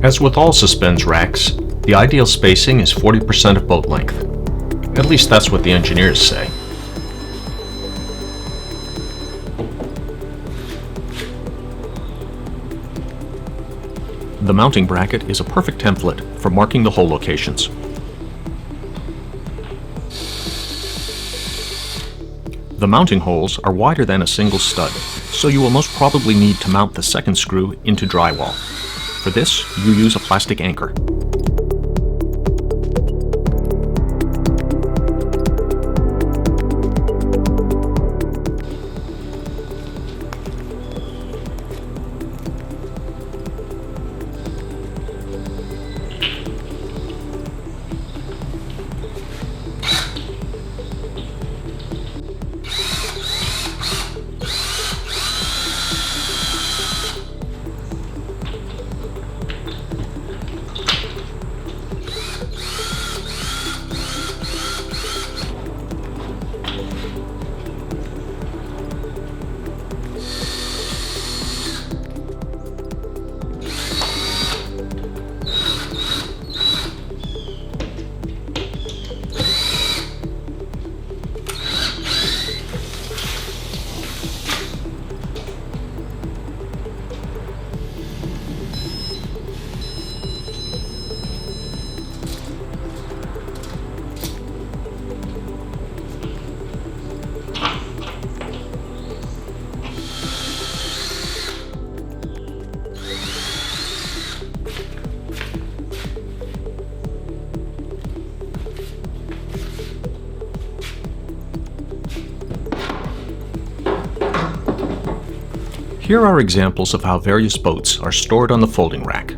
As with all Suspenz racks, the ideal spacing is 40% of boat length. At least that's what the engineers say. The mounting bracket is a perfect template for marking the hole locations. The mounting holes are wider than a single stud, so you will most probably need to mount the second screw into drywall. For this, you use a plastic anchor. Here are examples of how various boats are stored on the folding rack.